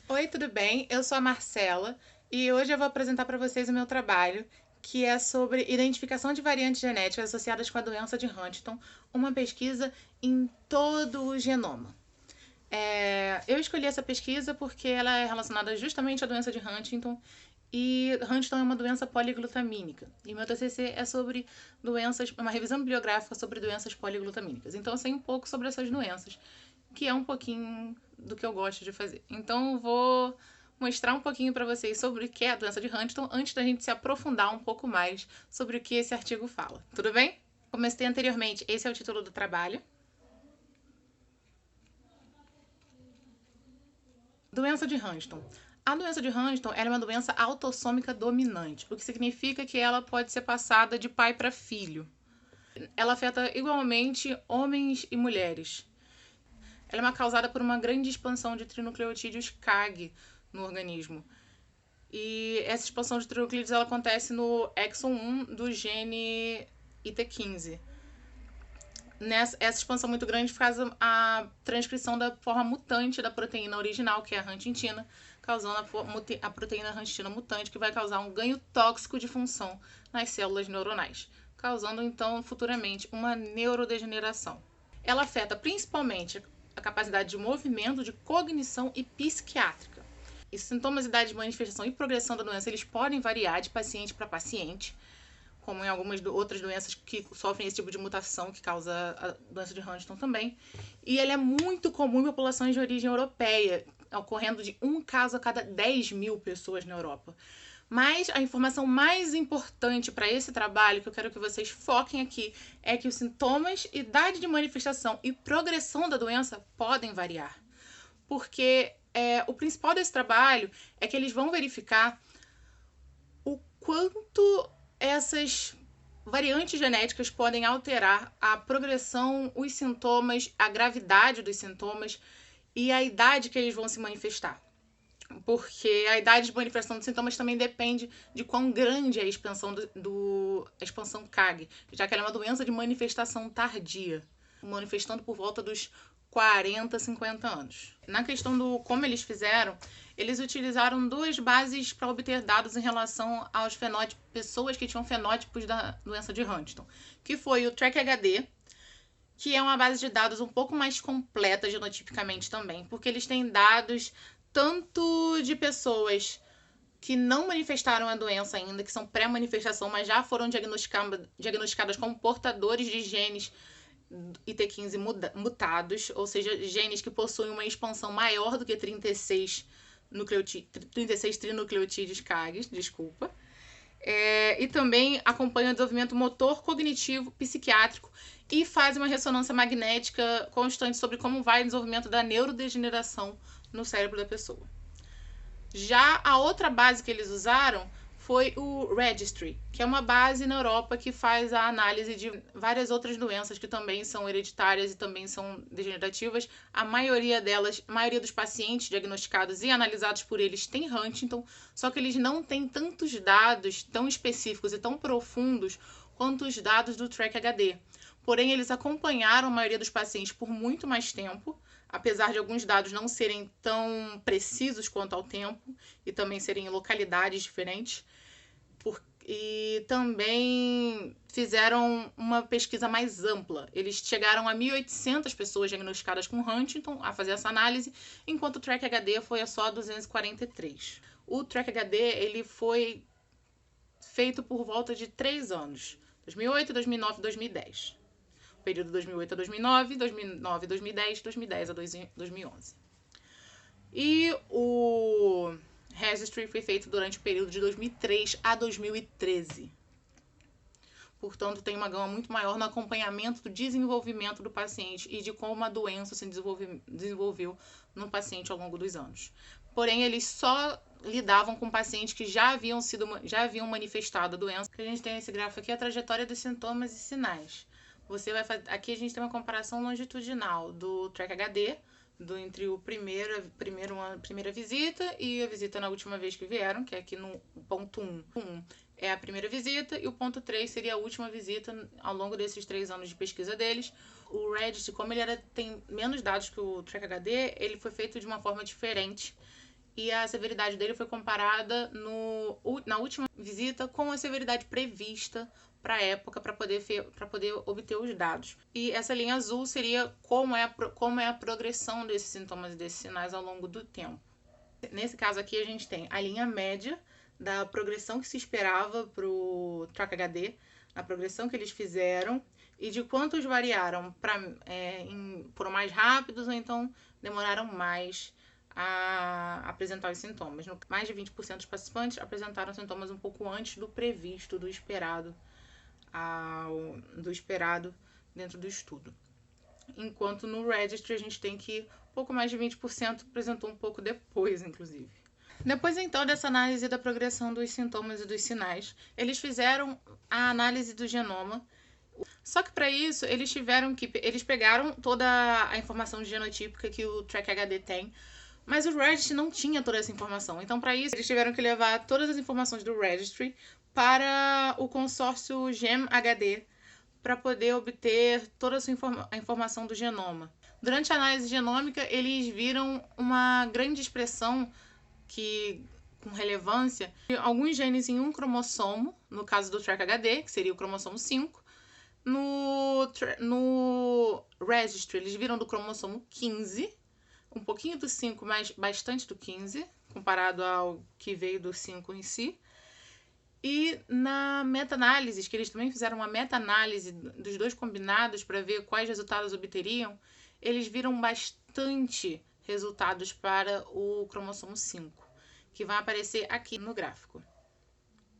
Oi, tudo bem? Eu sou a Marcela e hoje eu vou apresentar para vocês o meu trabalho, que é sobre identificação de variantes genéticas associadas com a doença de Huntington, uma pesquisa em todo o genoma. Eu escolhi essa pesquisa porque ela é relacionada justamente à doença de Huntington e Huntington é uma doença poliglutamínica. E meu TCC é sobre uma revisão bibliográfica sobre doenças poliglutamínicas. Então eu sei um pouco sobre essas doenças, que é um pouquinho do que eu gosto de fazer. Então vou mostrar um pouquinho para vocês sobre o que é a doença de Huntington antes da gente se aprofundar um pouco mais sobre o que esse artigo fala. Tudo bem? Como eu citei anteriormente, esse é o título do trabalho. Doença de Huntington. A doença de Huntington é uma doença autossômica dominante, o que significa que ela pode ser passada de pai para filho. Ela afeta igualmente homens e mulheres. Ela é causada por uma grande expansão de trinucleotídeos CAG no organismo. E essa expansão de trinucleotídeos ela acontece no exon 1 do gene IT15. Essa expansão muito grande faz a transcrição da forma mutante da proteína original, que é a huntingtina, causando a proteína huntingtina mutante, que vai causar um ganho tóxico de função nas células neuronais, causando então futuramente uma neurodegeneração. Ela afeta principalmente a capacidade de movimento, de cognição e psiquiátrica. E sintomas, idade de manifestação e progressão da doença eles podem variar de paciente para paciente, como em algumas outras doenças que sofrem esse tipo de mutação que causa a doença de Huntington também. E ele é muito comum em populações de origem europeia, ocorrendo de um caso a cada 10 mil pessoas na Europa. Mas a informação mais importante para esse trabalho, que eu quero que vocês foquem aqui, é que os sintomas, idade de manifestação e progressão da doença podem variar. Porque o principal desse trabalho é que eles vão verificar o quanto essas variantes genéticas podem alterar a progressão, os sintomas, a gravidade dos sintomas e a idade que eles vão se manifestar. Porque a idade de manifestação dos sintomas também depende de quão grande é a expansão a expansão CAG, já que ela é uma doença de manifestação tardia, manifestando por volta dos 40, 50 anos. Na questão do como eles fizeram, eles utilizaram duas bases para obter dados em relação aos fenótipos, pessoas que tinham fenótipos da doença de Huntington, que foi o TRACK-HD, que é uma base de dados um pouco mais completa genotipicamente também, porque eles têm dados tanto de pessoas que não manifestaram a doença ainda, que são pré-manifestação, mas já foram diagnosticadas como portadores de genes IT15 mutados, ou seja, genes que possuem uma expansão maior do que 36 trinucleotídeos CAGs, desculpa. E também acompanha o desenvolvimento motor, cognitivo, psiquiátrico e faz uma ressonância magnética constante sobre como vai o desenvolvimento da neurodegeneração no cérebro da pessoa. Já a outra base que eles usaram foi o Registry, que é uma base na Europa que faz a análise de várias outras doenças que também são hereditárias e também são degenerativas. A maioria dos pacientes diagnosticados e analisados por eles tem Huntington, só que eles não têm tantos dados tão específicos e tão profundos quanto os dados do TRACK-HD. Porém, eles acompanharam a maioria dos pacientes por muito mais tempo, apesar de alguns dados não serem tão precisos quanto ao tempo e também serem em localidades diferentes. E também fizeram uma pesquisa mais ampla. Eles chegaram a 1.800 pessoas diagnosticadas com Huntington a fazer essa análise, enquanto o TRACK-HD foi a só 243. O TRACK-HD ele foi feito por volta de 3 anos, 2008, 2009 e 2010. Período 2008 a 2009, 2009 a 2010, 2010 a 2011. E o Registry foi feito durante o período de 2003 a 2013. Portanto, tem uma gama muito maior no acompanhamento do desenvolvimento do paciente e de como a doença se desenvolveu no paciente ao longo dos anos. Porém, eles só lidavam com pacientes que já haviam manifestado a doença. A gente tem esse gráfico aqui, a trajetória dos sintomas e sinais. Aqui a gente tem uma comparação longitudinal do TRACK-HD, entre a primeira visita e a visita na última vez que vieram, que é aqui no ponto 1. É a primeira visita e o ponto 3 seria a última visita ao longo desses 3 anos de pesquisa deles. O Registry, como ele tem menos dados que o TRACK-HD, ele foi feito de uma forma diferente e a severidade dele foi comparada na última visita com a severidade prevista para a época, para poder obter os dados. E essa linha azul seria como é a progressão desses sintomas e desses sinais ao longo do tempo. Nesse caso aqui, a gente tem a linha média da progressão que se esperava para o Track HD, a progressão que eles fizeram e de quantos variaram foram mais rápidos ou então demoraram mais a apresentar os sintomas. Mais de 20% dos participantes apresentaram sintomas um pouco antes do previsto, do esperado dentro do estudo. Enquanto no Registry a gente tem que pouco mais de 20% apresentou um pouco depois, inclusive. Depois, então, dessa análise da progressão dos sintomas e dos sinais, eles fizeram a análise do genoma. Só que para isso, eles pegaram toda a informação genotípica que o Track HD tem, mas o Registry não tinha toda essa informação. Então, para isso, eles tiveram que levar todas as informações do Registry para o consórcio GEM-HD, para poder obter toda a informação do genoma. Durante a análise genômica, eles viram uma grande expressão com relevância de alguns genes em um cromossomo, no caso do Track HD, que seria o cromossomo 5. No Registry, eles viram do cromossomo 15, um pouquinho do 5, mas bastante do 15, comparado ao que veio do 5 em si. E na meta-análise, que eles também fizeram uma meta-análise dos dois combinados para ver quais resultados obteriam, eles viram bastante resultados para o cromossomo 5, que vai aparecer aqui no gráfico.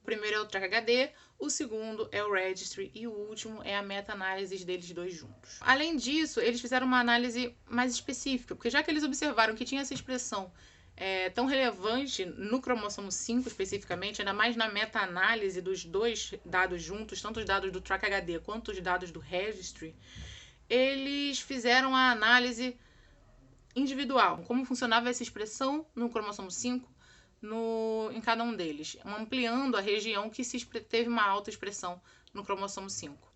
O primeiro é o Track HD, o segundo é o Registry e o último é a meta-análise deles dois juntos. Além disso, eles fizeram uma análise mais específica, porque já que eles observaram que tinha essa expressão tão relevante no cromossomo 5 especificamente, ainda mais na meta-análise dos dois dados juntos, tanto os dados do Track HD quanto os dados do Registry, eles fizeram a análise individual, como funcionava essa expressão no cromossomo 5 em cada um deles, ampliando a região que teve uma alta expressão no cromossomo 5.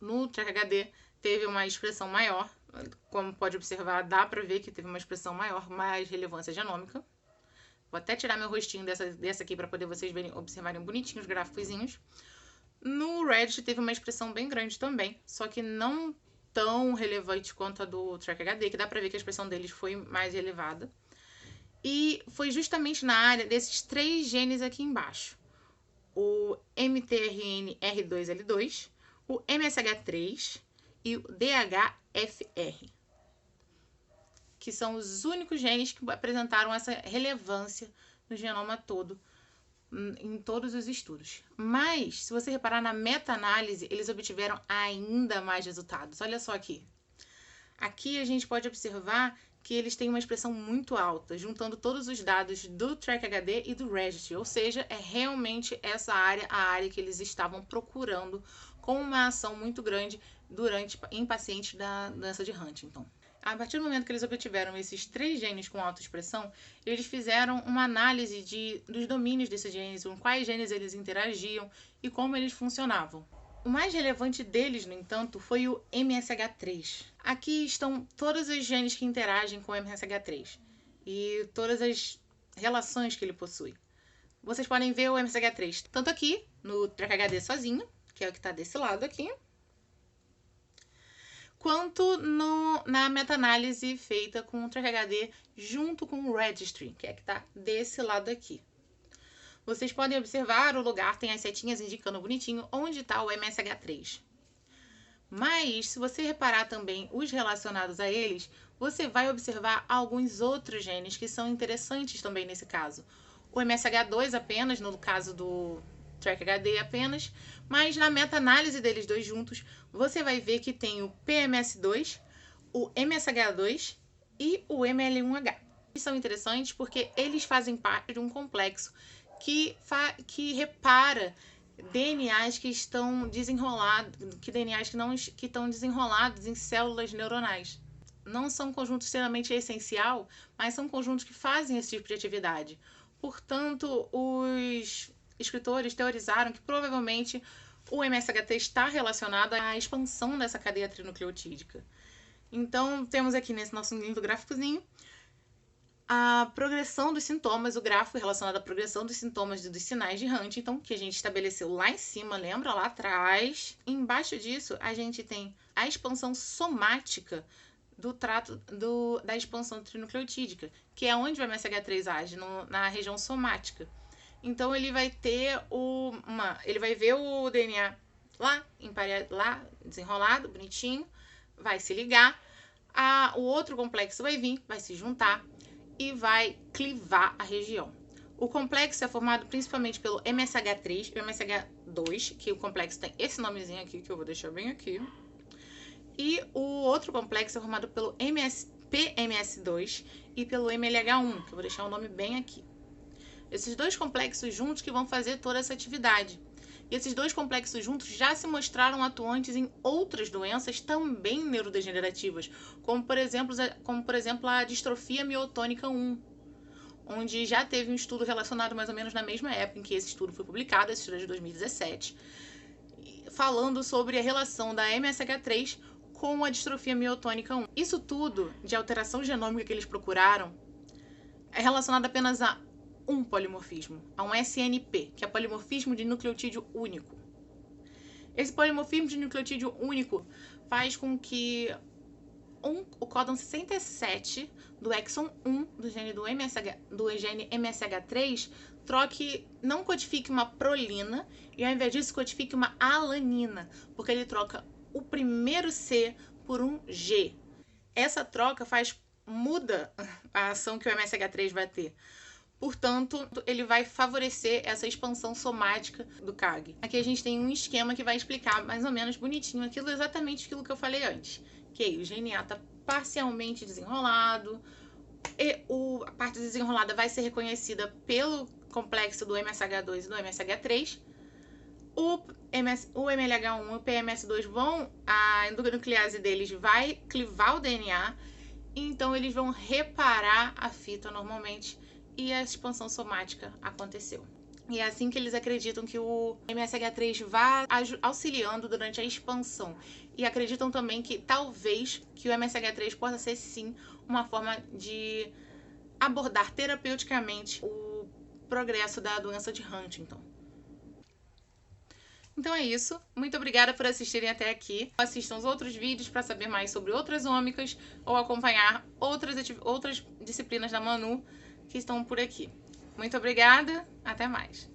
No Track HD teve uma expressão maior, como pode observar, dá para ver que teve uma expressão maior, mais relevância genômica. Vou até tirar meu rostinho dessa aqui para poder vocês observarem bonitinho os gráficozinhos. No Reddit teve uma expressão bem grande também, só que não tão relevante quanto a do Track HD, que dá para ver que a expressão deles foi mais elevada. E foi justamente na área desses 3 genes aqui embaixo. O MTRNR2L2, o MSH3 e o DHFR, que são os únicos genes que apresentaram essa relevância no genoma todo, em todos os estudos. Mas, se você reparar na meta-análise, eles obtiveram ainda mais resultados. Olha só aqui. Aqui a gente pode observar que eles têm uma expressão muito alta, juntando todos os dados do Track HD e do Registry, ou seja, é realmente essa área, a área que eles estavam procurando com uma ação muito grande em pacientes da doença de Huntington. A partir do momento que eles obtiveram esses 3 genes com alta expressão, eles fizeram uma análise dos domínios desses genes, com quais genes eles interagiam e como eles funcionavam. O mais relevante deles, no entanto, foi o MSH3. Aqui estão todos os genes que interagem com o MSH3 e todas as relações que ele possui. Vocês podem ver o MSH3 tanto aqui no Track HD sozinho, que é o que está desse lado aqui, quanto na meta-análise feita com o Track HD junto com o Registry, que é que está desse lado aqui. Vocês podem observar o lugar, tem as setinhas indicando bonitinho onde está o MSH3. Mas, se você reparar também os relacionados a eles, você vai observar alguns outros genes que são interessantes também nesse caso. O MSH2 apenas, no caso do Track HD apenas, mas na meta-análise deles dois juntos, você vai ver que tem o PMS2, o MSH2 e o ML1H. Eles são interessantes porque eles fazem parte de um complexo que repara DNAs que estão desenrolados, que estão desenrolados em células neuronais. Não são conjuntos extremamente essencial, mas são conjuntos que fazem esse tipo de atividade. Portanto, os escritores teorizaram que provavelmente o MSH3 está relacionado à expansão dessa cadeia trinucleotídica. Então, temos aqui nesse nosso lindo gráficozinho a progressão dos sintomas, o gráfico relacionado à progressão dos sintomas e dos sinais de Huntington, que a gente estabeleceu lá em cima, lembra? Lá atrás. Embaixo disso, a gente tem a expansão somática do trato da expansão trinucleotídica, que é onde o MSH3 age, na região somática. Então, ele vai ter ele vai ver o DNA lá desenrolado, bonitinho, vai se ligar, o outro complexo vai vir, vai se juntar e vai clivar a região. O complexo é formado principalmente pelo MSH3 e o MSH2, que o complexo tem esse nomezinho aqui, que eu vou deixar bem aqui. E o outro complexo é formado pelo PMS2 e pelo MLH1, que eu vou deixar o nome bem aqui. Esses dois complexos juntos que vão fazer toda essa atividade. E esses dois complexos juntos já se mostraram atuantes em outras doenças também neurodegenerativas, como por exemplo a distrofia miotônica 1, onde já teve um estudo relacionado mais ou menos na mesma época em que esse estudo foi publicado, esse estudo é de 2017, falando sobre a relação da MSH3 com a distrofia miotônica 1. Isso tudo de alteração genômica que eles procuraram é relacionado apenas a um polimorfismo, a um SNP, que é polimorfismo de nucleotídeo único. Esse polimorfismo de nucleotídeo único faz com que o códon 67 do exon 1 do gene MSH3 não codifique uma prolina e ao invés disso codifique uma alanina, porque ele troca o primeiro C por um G. Essa troca muda a ação que o MSH3 vai ter. Portanto, ele vai favorecer essa expansão somática do CAG. Aqui a gente tem um esquema que vai explicar mais ou menos bonitinho exatamente aquilo que eu falei antes. Que o GNA está parcialmente desenrolado, e a parte desenrolada vai ser reconhecida pelo complexo do MSH2 e do MSH3. O MLH1 e o PMS2 a endonuclease deles vai clivar o DNA, então eles vão reparar a fita normalmente e a expansão somática aconteceu. E é assim que eles acreditam que o MSH3 vai auxiliando durante a expansão. E acreditam também que talvez que o MSH3 possa ser sim uma forma de abordar terapeuticamente o progresso da doença de Huntington. Então é isso. Muito obrigada por assistirem até aqui. Assistam os outros vídeos para saber mais sobre outras ômicas ou acompanhar outras disciplinas da Manu que estão por aqui. Muito obrigada, até mais!